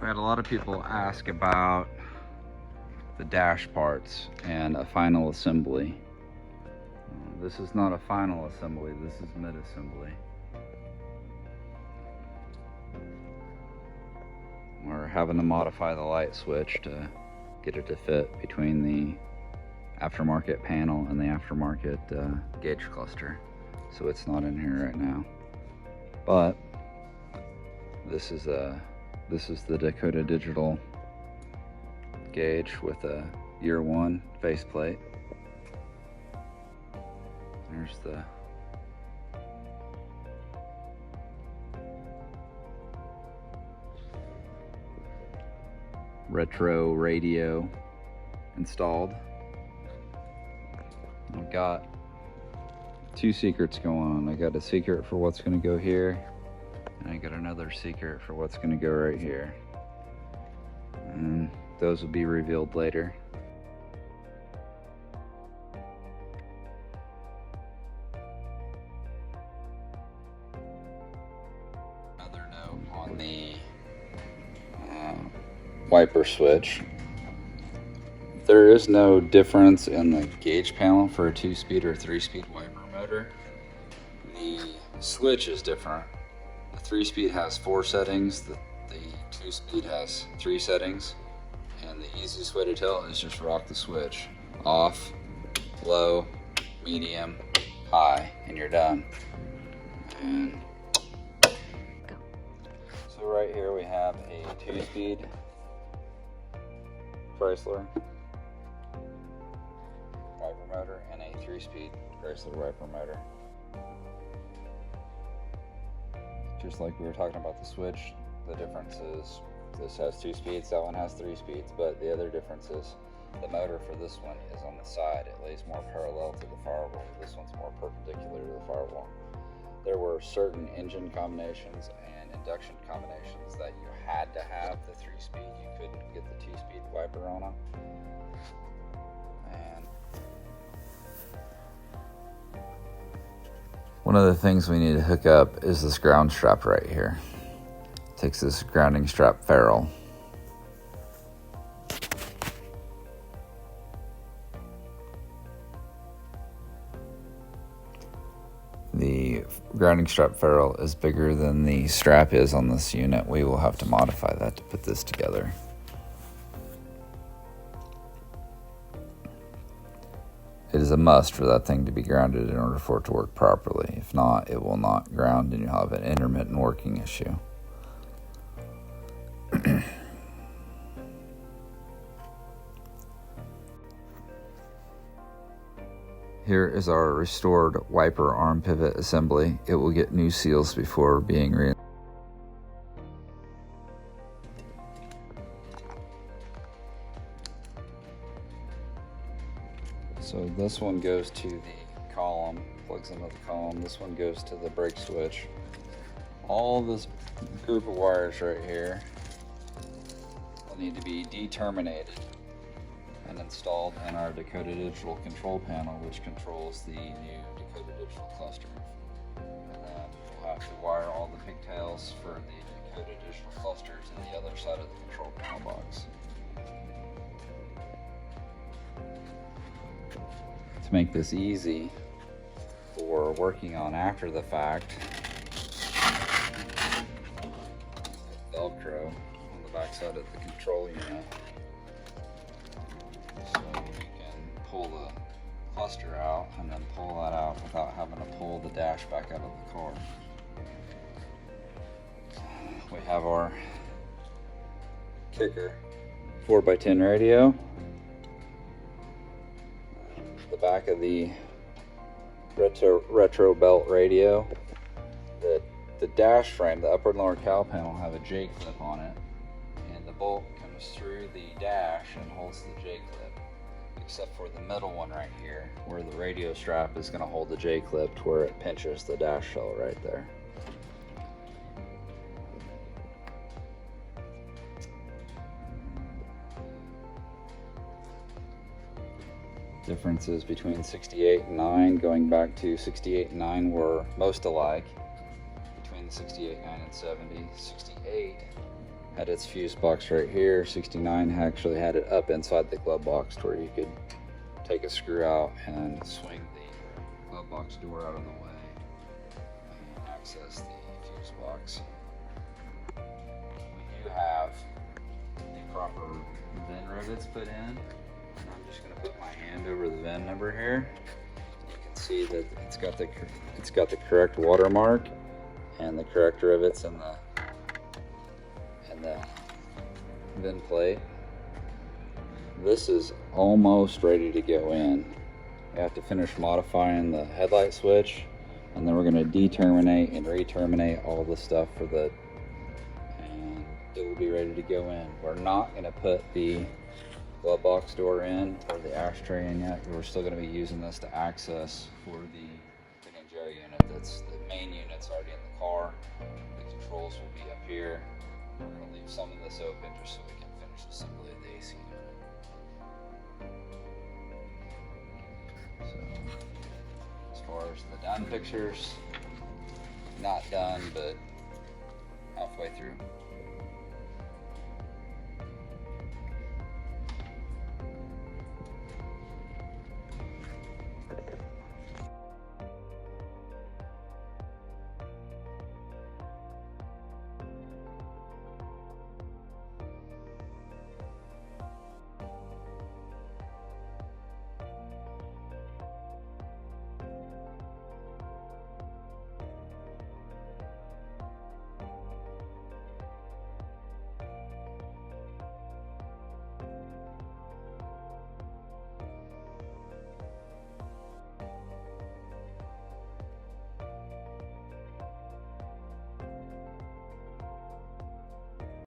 We had a lot of people ask about the dash parts and a final assembly. This is not a final assembly, this is mid-assembly. We're having to modify the light switch to get it to fit between the aftermarket panel and the aftermarket gauge cluster. So it's not in here right now. But this is the Dakota Digital gauge with a year one faceplate. There's the retro radio installed. I've got two secrets going on. I got a secret for what's going to go here, and I got another secret for what's going to go right here. And those will be revealed later. Another note on the wiper switch. There is no difference in the gauge panel for a 2-speed or 3-speed wiper motor. The switch is different. The 3-speed has 4 settings, the 2-speed has 3 settings, and the easiest way to tell is just rock the switch. Off, low, medium, high, and you're done. And so right here we have a 2-speed Chrysler wiper motor and a 3-speed Chrysler wiper motor. Just like we were talking about the switch, the difference is this has 2 speeds, that one has 3 speeds, but the other difference is the motor for this one is on the side. It lays more parallel to the firewall. This one's more perpendicular to the firewall. There were certain engine combinations and induction combinations that you had to have the 3-speed. You couldn't get the 2-speed wiper on them. And one of the things we need to hook up is this ground strap right here. It takes this grounding strap ferrule. The grounding strap ferrule is bigger than the strap is on this unit. We will have to modify that to put this together. It is a must for that thing to be grounded in order for it to work properly. If not, it will not ground and you'll have an intermittent working issue. Here is our restored wiper arm pivot assembly. It will get new seals before being reinstalled. So this one goes to the column, plugs into the column. This one goes to the brake switch. All this group of wires right here will need to be determinated and installed in our Dakota Digital control panel, which controls the new Dakota Digital cluster. And then we'll have to wire all the pigtails for the Dakota Digital cluster to the other side of the control panel box. To make this easy for working on after the fact, Velcro on the back side of the control unit, so we can pull the cluster out and then pull that out without having to pull the dash back out of the car. We have our kicker 4x10 radio, the back of the retro belt radio. The dash frame, the upper and lower cowl panel, have a J clip on it, and the bolt comes through the dash and holds the J clip, except for the middle one right here, where the radio strap is going to hold the J clip to where it pinches the dash shell right there. Differences between 68 and 9, going back to 68 and 9, were most alike between the 68, 9, and 70. 68 had its fuse box right here. 69 actually had it up inside the glove box to where you could take a screw out and swing the glove box door out of the way and access the fuse box. We do have the proper VIN rivets put in. I'm just going to put my hand over the VIN number here. You can see that it's got the correct watermark and the correct rivets in the VIN plate. This is almost ready to go in. We have to finish modifying the headlight switch, and then we're going to determinate and re-terminate all the stuff for the, and it will be ready to go in. We're not going to put the glove box door in or the ashtray in yet. We're still going to be using this to access for the Ninja unit. That's the main unit's already in the car. The controls will be up here. We're going to leave some of this open just so we can finish assembly of the AC unit. So, as far as the done pictures, not done, but halfway through.